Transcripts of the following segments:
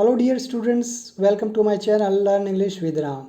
Hello dear students, welcome to my channel learn English with Ram.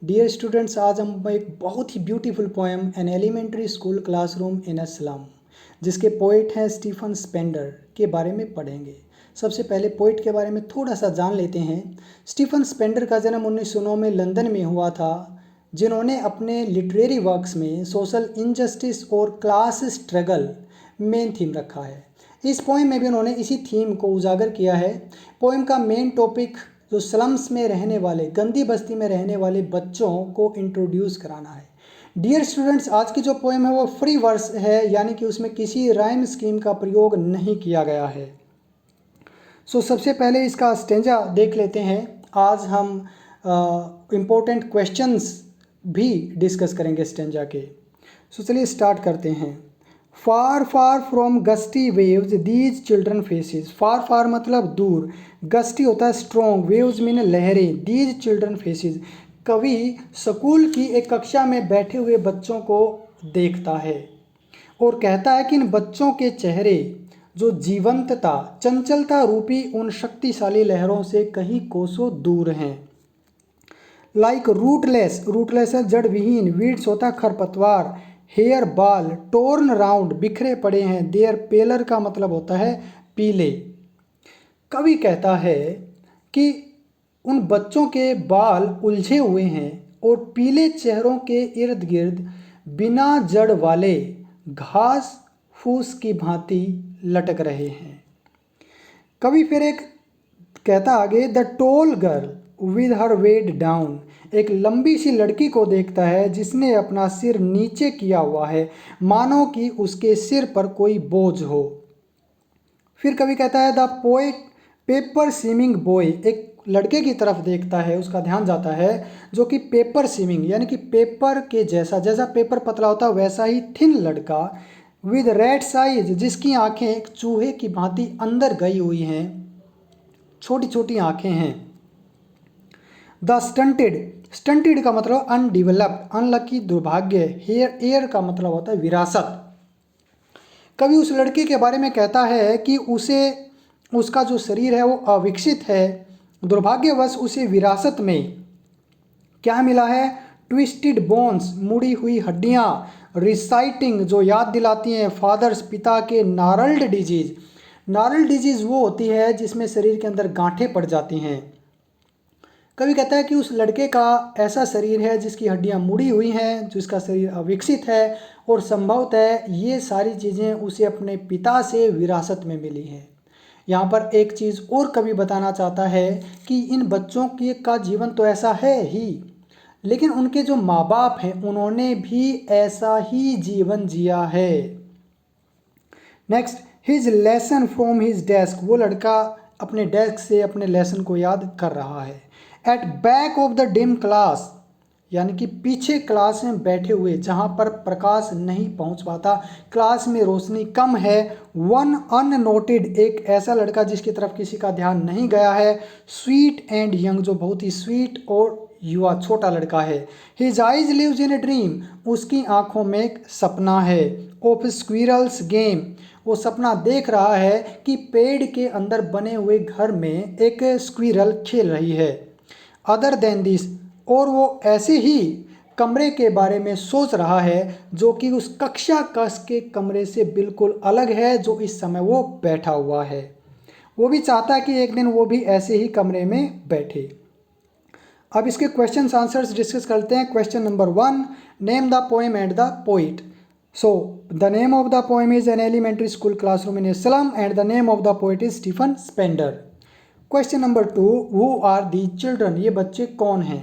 Dear students, आज हम एक बहुत ही beautiful poem an elementary school classroom in a slum, जिसके poet हैं Stephen Spender, के बारे में पढ़ेंगे। सबसे पहले पोइट के बारे में थोड़ा सा जान लेते हैं। स्टीफन स्पेंडर का जन्म 1909 में लंदन में हुआ था, जिन्होंने अपने लिटरेरी वर्क्स में सोशल इनजस्टिस और क्लास स्ट्रगल मेन थीम रखा है। इस पोएम में भी उन्होंने इसी थीम को उजागर किया है। पोएम का मेन टॉपिक जो स्लम्स में रहने वाले, गंदी बस्ती में रहने वाले बच्चों को इंट्रोड्यूस कराना है। डियर स्टूडेंट्स, आज की जो पोएम है वो फ्री वर्स है, यानी कि उसमें किसी राइम स्कीम का प्रयोग नहीं किया गया है। सबसे पहले इसका स्टेंजा देख लेते हैं। आज हम इम्पोर्टेंट क्वेश्चंस भी डिस्कस करेंगे स्टेंजा के। चलिए स्टार्ट करते हैं। Far far from gusty waves these children faces. Far far मतलब दूर, गस्टी होता है स्ट्रॉन्ग, वेव्स मीन लहरें, दीज चिल्ड्रन फेसेस। कवि स्कूल की एक कक्षा में बैठे हुए बच्चों को देखता है और कहता है कि इन बच्चों के चेहरे जो जीवंतता, चंचलता रूपी उन शक्तिशाली लहरों से कहीं कोसों दूर हैं। लाइक रूटलेस, रूटलेस है जड़ विहीन, वीड्स होता है खरपतवार, हेयर बाल टोर्न राउंड बिखरे पड़े हैं, देयर पेलर का मतलब होता है पीले। कवि कहता है कि उन बच्चों के बाल उलझे हुए हैं और पीले चेहरों के इर्द गिर्द बिना जड़ वाले घास फूस की भांति लटक रहे हैं। कवि फिर एक कहता आगे, the tall girl with her weighed down, एक लंबी सी लड़की को देखता है जिसने अपना सिर नीचे किया हुआ है, मानो कि उसके सिर पर कोई बोझ हो। फिर कवि कहता है, the poet paper seeming boy, एक लड़के की तरफ देखता है, उसका ध्यान जाता है, जो कि पेपर सीमिंग यानी कि पेपर के जैसा, जैसा पेपर पतला होता है वैसा ही थिन लड़का, विद रेड साइज, जिसकी आंखें एक चूहे की भांति अंदर गई हुई हैं, छोटी छोटी आंखें हैं। द स्टंटेड, स्टंटेड का मतलब अनडिवेलप्ड, अनलकी दुर्भाग्य, हेयर एयर का मतलब होता है विरासत। कवि उस लड़के के बारे में कहता है कि उसे, उसका जो शरीर है वो अविकसित है, दुर्भाग्यवश उसे विरासत में क्या मिला है, ट्विस्टेड बोन्स, मुड़ी हुई हड्डियाँ, रिसाइटिंग जो याद दिलाती हैं फादर्स, पिता के, नारल्ड डिजीज, नारल्ड डिजीज वो होती है जिसमें शरीर के अंदर गांठें पड़ जाती हैं। कवि कहता है कि उस लड़के का ऐसा शरीर है जिसकी हड्डियां मुड़ी हुई हैं, जिसका शरीर अविकसित है और संभवतः ये सारी चीज़ें उसे अपने पिता से विरासत में मिली हैं। यहाँ पर एक चीज़ और कवि बताना चाहता है कि इन बच्चों का जीवन तो ऐसा है ही, लेकिन उनके जो माँ बाप हैं उन्होंने भी ऐसा ही जीवन जिया है। Next, his lesson from his desk, वो लड़का अपने डेस्क से अपने लेसन को याद कर रहा है। At back of the dim class, यानी कि पीछे क्लास में बैठे हुए, जहाँ पर प्रकाश नहीं पहुँच पाता, क्लास में रोशनी कम है। वन अननोटेड, एक ऐसा लड़का जिसकी तरफ किसी का ध्यान नहीं गया है। स्वीट एंड यंग, जो बहुत ही स्वीट और युवा छोटा लड़का है। His eyes lives in a dream, उसकी आंखों में एक सपना है। ऑफ स्क्विरल्स गेम, वो सपना देख रहा है कि पेड़ के अंदर बने हुए घर में एक स्क्विरल खेल रही है। अदर देन दिस, और वो ऐसे ही कमरे के बारे में सोच रहा है जो कि उस कक्षा कक्ष के कमरे से बिल्कुल अलग है जो इस समय वो बैठा हुआ है। वो भी चाहता है कि एक दिन वो भी ऐसे ही कमरे में बैठे। अब इसके क्वेश्चन आंसर्स डिस्कस करते हैं। Question number 1, name the poem and the poet. So, the name of the poem is An Elementary School Classroom in a Slum and the name of the poet is Stephen Spender. Question number 2, who are these children? ये बच्चे कौन हैं?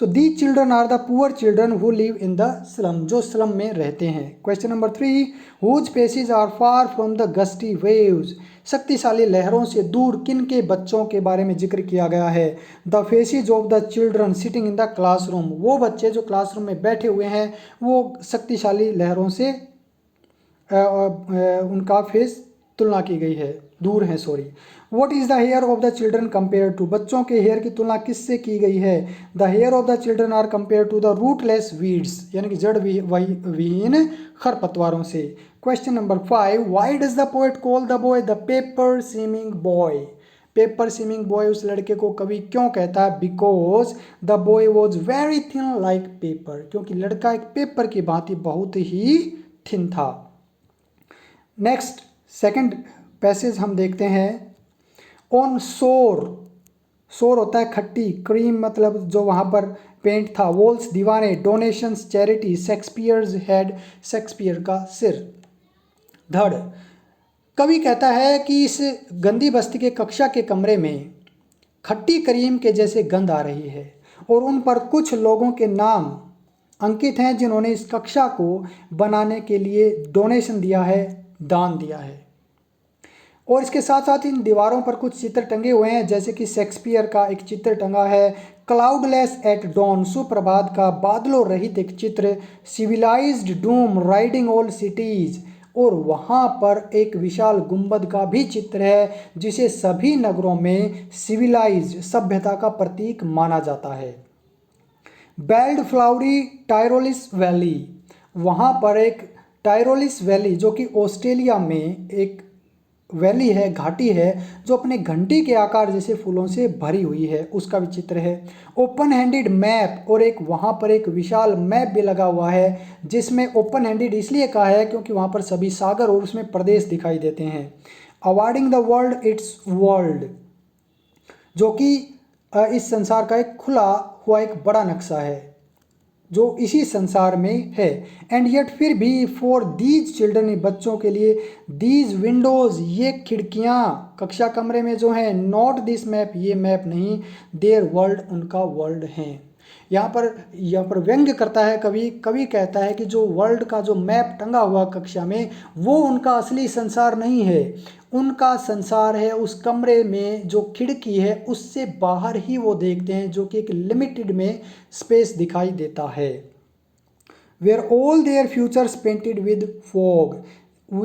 So, these children are the poor children who live in the slum, जो slum में रहते हैं. Question number 3, whose faces are far from the gusty waves? शक्तिशाली लहरों से दूर किन के बच्चों के बारे में जिक्र किया गया है? The faces of the children sitting in the classroom, वो बच्चे जो क्लासरूम में बैठे हुए हैं वो शक्तिशाली लहरों से उनका फेस तुलना की गई है, दूर है, sorry. What is the hair of the children compare to, बच्चों के हेयर की तुलना किससे की गई है? The hair of the children are compare to the rootless weeds, यानी कि जड़ विहीन खरपतवारों से। Question number 5, why does the poet call the boy the paper seeming boy? Paper swimming boy उस लड़के को कवि क्यों कहता है? Because the boy was very thin like paper, क्योंकि लड़का एक पेपर की भांति बहुत ही थिन था। नेक्स्ट सेकंड पैसेज हम देखते हैं। ऑन शोर, शोर होता है खट्टी, क्रीम मतलब जो वहाँ पर पेंट था, वॉल्स दीवारें, donations charity, Shakespeare's head Shakespeare का सिर, धड़। कवि कहता है कि इस गंदी बस्ती के कक्षा के कमरे में खट्टी क्रीम के जैसे गंध आ रही है और उन पर कुछ लोगों के नाम अंकित हैं जिन्होंने इस कक्षा को बनाने के लिए डोनेशन दिया है, दान दिया है। और इसके साथ साथ इन दीवारों पर कुछ चित्र टंगे हुए हैं, जैसे कि शेक्सपियर का एक चित्र टंगा है क्लाउडलेस एट डॉन, सुप्रभात का बादलों रहित एक चित्र, civilized dome riding all cities, और वहाँ पर एक विशाल गुंबद का भी चित्र है जिसे सभी नगरों में सिविलाइज्ड सभ्यता का प्रतीक माना जाता है। बेल्ड फ्लावरी टायरोलिस वैली, वहाँ पर एक टायरोलिस वैली जो कि ऑस्ट्रेलिया में एक वैली है, घाटी है, जो अपने घंटी के आकार जैसे फूलों से भरी हुई है, उसका भी चित्र है। ओपन हैंडेड मैप, और एक वहाँ पर एक विशाल मैप भी लगा हुआ है जिसमें ओपन हैंडेड इसलिए कहा है क्योंकि वहाँ पर सभी सागर और उसमें प्रदेश दिखाई देते हैं। Awarding the world it's world, जो कि इस संसार का एक खुला हुआ एक बड़ा नक्शा है जो इसी संसार में है। एंड येट फिर भी फॉर दीज चिल्ड्रन, बच्चों के लिए, दीज विंडोज, ये खिड़कियाँ कक्षा कमरे में जो हैं, नॉट दिस मैप, ये मैप नहीं, देयर वर्ल्ड, उनका वर्ल्ड हैं। यहाँ पर व्यंग्य करता है कवि कहता है कि जो वर्ल्ड का जो मैप टंगा हुआ कक्षा में वो उनका असली संसार नहीं है, उनका संसार है उस कमरे में जो खिड़की है उससे बाहर ही वो देखते हैं, जो कि एक लिमिटेड में स्पेस दिखाई देता है। Where all their futures painted with fog,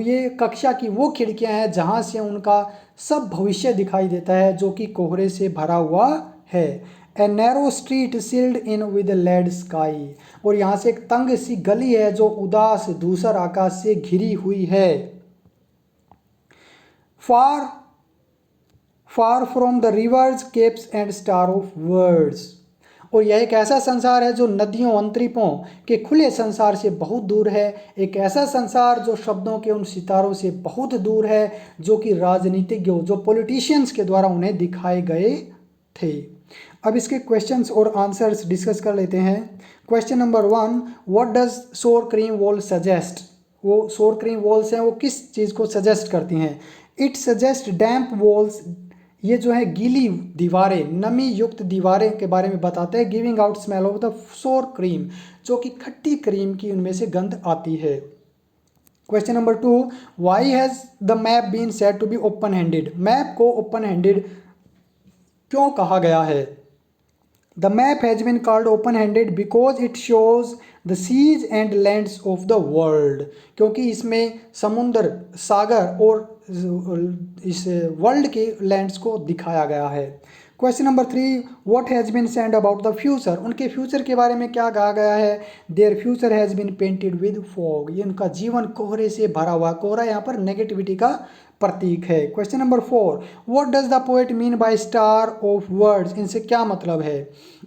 ये कक्षा की वो खिड़कियां हैं जहाँ से उनका सब भविष्य दिखाई देता है जो कि कोहरे से भरा हुआ है। A narrow street sealed in with lead sky, और यहाँ से एक तंग सी गली है जो उदास धूसर आकाश से घिरी हुई है। Far far from the rivers capes and star of words, और यह एक ऐसा संसार है जो नदियों अंतरिपों के खुले संसार से बहुत दूर है, एक ऐसा संसार जो शब्दों के उन सितारों से बहुत दूर है जो कि राजनीतिज्ञों, जो पॉलिटिशियंस के द्वारा उन्हें दिखाए गए थे। अब इसके क्वेश्चंस और आंसर्स डिस्कस कर लेते हैं। क्वेश्चन नंबर 1, व्हाट डज सोर क्रीम वॉल सजेस्ट, वो सोर क्रीम वॉल्स हैं वो किस चीज़ को सजेस्ट करती हैं? इट सजेस्ट डैम्प वॉल्स, ये जो है गीली दीवारें, नमी युक्त दीवारें के बारे में बताते हैं। Giving out smell of the सोर क्रीम, जो कि खट्टी क्रीम की उनमें से गंध आती है। Question number 2, why has the map been said to be open handed, map को ओपन हैंडेड क्यों कहा गया है? The map has been called open handed because it shows the seas and lands of the world, क्योंकि इसमें समुद्र, सागर और इस वर्ल्ड के लैंड्स को दिखाया गया है। Question number 3, what has been said about the future, उनके फ्यूचर के बारे में क्या कहा गया है? Their future has been painted with fog, ये उनका जीवन कोहरे से भरा हुआ, कोहरा यहाँ पर नेगेटिविटी का प्रतीक है। Question number 4, what does the poet mean by star of words, इनसे क्या मतलब है?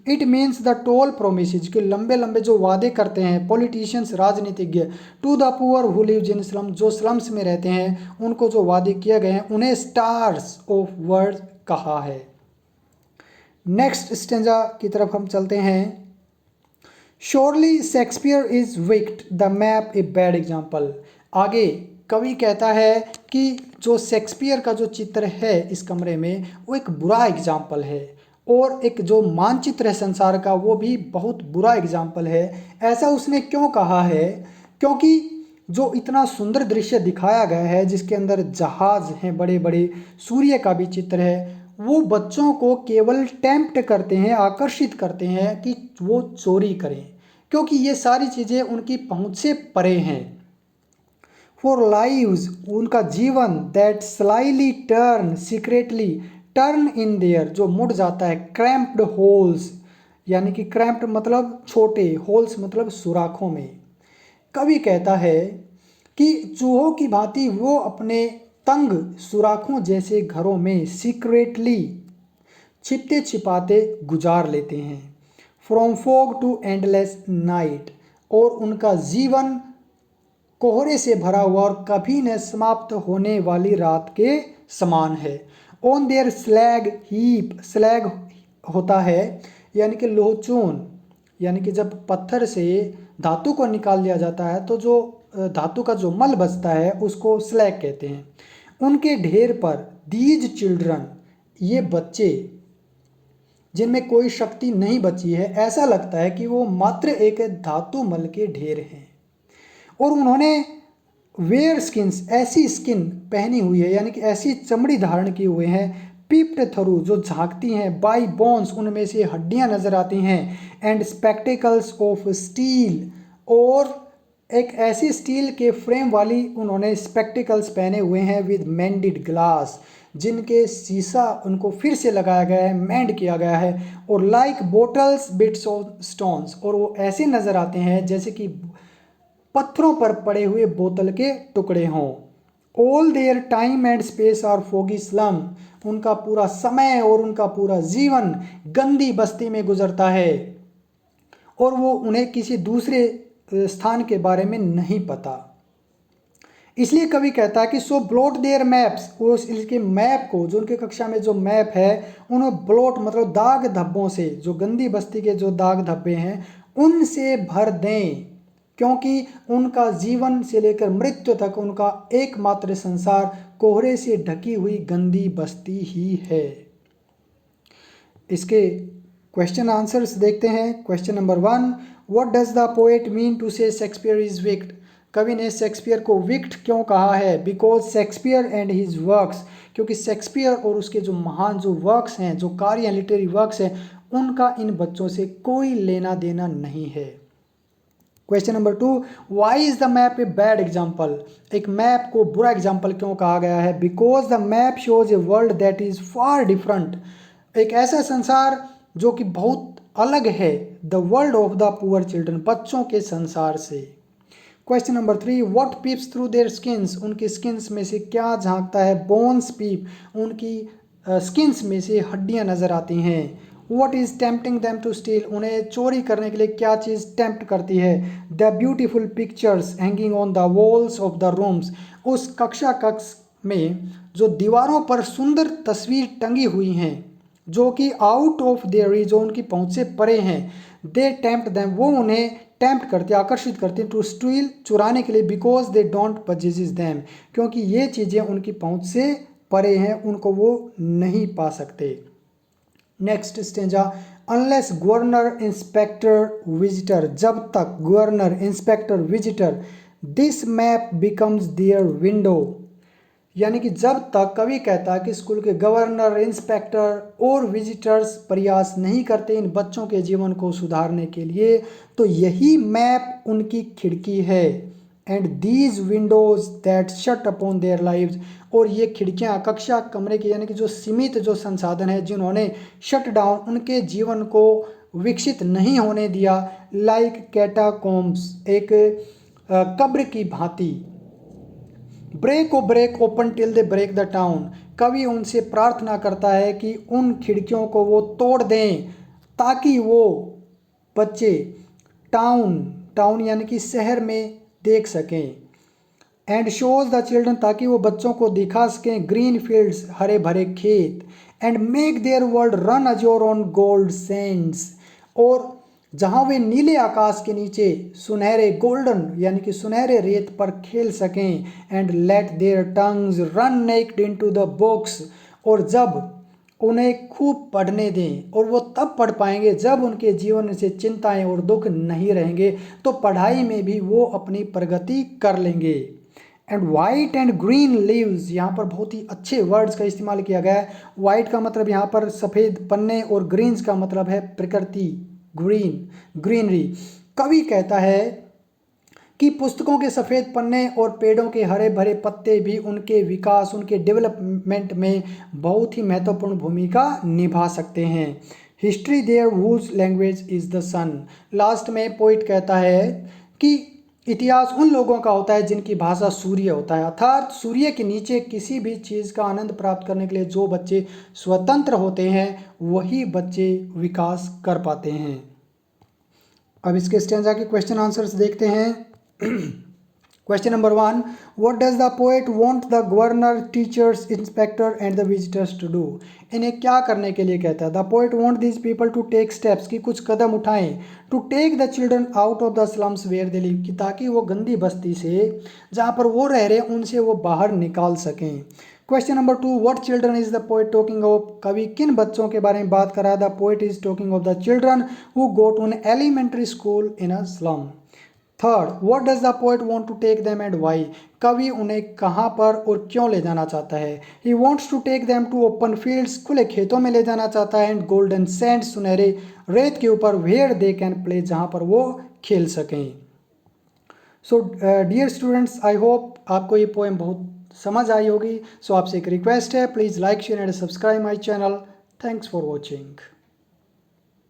It means the tall promises, के लंबे लंबे जो वादे करते हैं पॉलिटिशियंस, राजनीतिज्ञ, to the poor who lives in slum, जो स्लम्स में रहते हैं उनको जो वादे किए गए हैं उन्हें स्टार्स ऑफ वर्ड्स कहा है। नेक्स्ट स्टेंजा की तरफ हम चलते हैं। Surely Shakespeare is wicked the map a bad example, आगे कवि कहता है कि जो शेक्सपियर का जो चित्र है इस कमरे में वो एक बुरा एग्जाम्पल है, और एक जो मानचित्र है संसार का वो भी बहुत बुरा एग्जाम्पल है। ऐसा उसने क्यों कहा है? क्योंकि जो इतना सुंदर दृश्य दिखाया गया है जिसके अंदर जहाज हैं बड़े बड़े, सूर्य का भी चित्र है, वो बच्चों को केवल टेम्प्ट करते हैं, आकर्षित करते हैं कि वो चोरी करें, क्योंकि ये सारी चीज़ें उनकी पहुंच से परे हैं। फॉर लाइव्स, उनका जीवन, that slightly turn secretly, turn in their, जो मुड़ जाता है, क्रैम्प्ड होल्स, यानी कि क्रैम्प्ड मतलब छोटे, होल्स मतलब सुराखों में। कवि कहता है कि चूहों की भांति वो अपने तंग सुराखों जैसे घरों में सीक्रेटली छिपते छिपाते गुजार लेते हैं। From fog to endless night, और उनका जीवन कोहरे से भरा हुआ और कभी न समाप्त होने वाली रात के समान है। On their slag heap, slag होता है यानी कि लोहचून, यानी कि जब पत्थर से धातु को निकाल दिया जाता है तो जो धातु का जो मल बचता है उसको स्लैग कहते हैं। उनके ढेर पर दीज चिल्ड्रन, ये बच्चे जिनमें कोई शक्ति नहीं बची है, ऐसा लगता है कि वो मात्र एक धातु मल के ढेर हैं। और उन्होंने वेयर स्किन्स, ऐसी स्किन पहनी हुई है यानी कि ऐसी चमड़ी धारण किए हुए हैं, पीप्ड थ्रू, जो झांकती हैं, बाई बोन्स, उनमें से हड्डियां नजर आती हैं, एंड स्पेक्टिकल्स ऑफ स्टील, और एक ऐसी स्टील के फ्रेम वाली उन्होंने स्पेक्टिकल्स पहने हुए हैं विद मेंडेड ग्लास, जिनके शीशा उनको फिर से लगाया गया है, मेंड किया गया है, और like bottles bits of stones, और वो ऐसे नज़र आते हैं जैसे कि पत्थरों पर पड़े हुए बोतल के टुकड़े हों। All their time and space are foggy slum, उनका पूरा समय और उनका पूरा जीवन गंदी बस्ती में गुजरता है, और वो उन्हें किसी दूसरे स्थान के बारे में नहीं पता। इसलिए कवि कहता है कि सो ब्लॉट देयर मैप्स, वो इसके मैप को, जो उनके कक्षा में जो मैप है, उन्हें ब्लॉट मतलब दाग धब्बों से, जो गंदी बस्ती के जो दाग धब्बे हैं उनसे भर दें, क्योंकि उनका जीवन से लेकर मृत्यु तक उनका एकमात्र संसार कोहरे से ढकी हुई गंदी बस्ती ही है। इसके क्वेश्चन आंसर्स देखते हैं। Question number 1, what does the poet mean to say Shakespeare is wicked, कवि ने शेक्सपियर को विक्ट क्यों कहा है? Because Shakespeare and his works, क्योंकि शेक्सपियर और उसके जो महान जो वर्क्स हैं, जो कार्य लिटरेरी वर्क्स हैं, उनका इन बच्चों से कोई लेना देना नहीं है। Question number 2, why is the map a bad example, एक मैप को बुरा एग्जाम्पल क्यों कहा गया है? Because the map shows a world that is far different, एक ऐसा संसार जो कि बहुत अलग है, the world of the poor children, बच्चों के संसार से। Question number 3, what peeps through their skins, उनकी स्किन्स में से क्या झांकता है? बोन्स पीप, उनकी स्किन्स में से हड्डियां नजर आती हैं। What is tempting them to steal, उन्हें चोरी करने के लिए क्या चीज़ टेम्प्ट करती है? The beautiful pictures hanging on the walls of the rooms, उस कक्ष में जो दीवारों पर सुंदर तस्वीर टंगी हुई हैं, जो कि आउट ऑफ देयर रीच, जो उनकी पहुंच से परे हैं। दे टेम्प्ट देम, वो उन्हें टेम्प्ट करते, आकर्षित करते, टू स्टील, चुराने के लिए, because they don't possess them, क्योंकि ये चीज़ें उनकी पहुंच से परे हैं, उनको वो नहीं पा सकते। Next stanza, unless governor inspector visitor, जब तक governor inspector visitor, this map becomes their window, यानी कि जब तक, कवि कहता है कि स्कूल के गवर्नर, इंस्पेक्टर और विजिटर्स प्रयास नहीं करते इन बच्चों के जीवन को सुधारने के लिए, तो यही मैप उनकी खिड़की है। And these Windows that shut upon their lives, और ये खिड़कियाँ, कक्षा, कमरे की, यानी कि जो सीमित जो संसाधन है, जिन्होंने शट डाउन, उनके जीवन को विकसित नहीं होने दिया, लाइक कैटाकोम्स, एक कब्र की भांति। Break O break open till they break the town, कवि उनसे प्रार्थना करता है कि उन खिड़कियों को वो तोड़ दें, ताकि वो बच्चे टाउन यानी कि शहर में देख सकें। एंड शोज द चिल्ड्रन, ताकि वो बच्चों को दिखा सकें ग्रीन फील्ड्स, हरे भरे खेत। And make their world run azure on gold sands, और जहाँ वे नीले आकाश के नीचे सुनहरे गोल्डन यानी कि सुनहरे रेत पर खेल सकें। And let their tongues run naked into the books, और जब उन्हें खूब पढ़ने दें, और वो तब पढ़ पाएंगे जब उनके जीवन से चिंताएं और दुख नहीं रहेंगे, तो पढ़ाई में भी वो अपनी प्रगति कर लेंगे। And white and green leaves, यहाँ पर बहुत ही अच्छे वर्ड्स का इस्तेमाल किया गया है। वाइट का मतलब यहाँ पर सफ़ेद पन्ने, और ग्रीन्स का मतलब है प्रकृति, ग्रीनरी। कवि कहता है कि पुस्तकों के सफ़ेद पन्ने और पेड़ों के हरे भरे पत्ते भी उनके विकास, उनके डेवलपमेंट में बहुत ही महत्वपूर्ण भूमिका निभा सकते हैं। History their whose language is the sun, last में पोइट कहता है कि इतिहास उन लोगों का होता है जिनकी भाषा सूर्य होता है, अर्थात सूर्य के नीचे किसी भी चीज़ का आनंद प्राप्त करने के लिए जो बच्चे स्वतंत्र होते हैं वही बच्चे विकास कर पाते हैं। अब इसके स्टैंजा के क्वेश्चन आंसर्स देखते हैं। Question number 1, what does the poet want the governor, teachers, inspector and the visitors to do? इन्हें क्या करने के लिए कहता है? The poet want this people to take steps, कि कुछ कदम उठाएं, to take the children out of the slums where they live, कि ताकि वो गंदी बस्ती से जहाँ पर वो रह रहे हैं उनसे वो बाहर निकाल सकें। Question number 2, what children is the poet talking of? कवि किन बच्चों के बारे में बात कर रहा है? The poet is talking of the children who go to an elementary school in a slum. Third, what does the poet want to take them and why? कवि उन्हें कहाँ पर और क्यों ले जाना चाहता है? He wants to take them to open fields, खुले खेतों में ले जाना चाहता है, एंड गोल्डन सैंड, सुनहरे रेत के ऊपर, वेयर दे कैन प्ले, जहाँ पर वो खेल सकें। So dear students, I hope आपको ये पोएम बहुत समझ आई होगी। सो आपसे एक रिक्वेस्ट है, please like, share and subscribe my channel. Thanks for watching.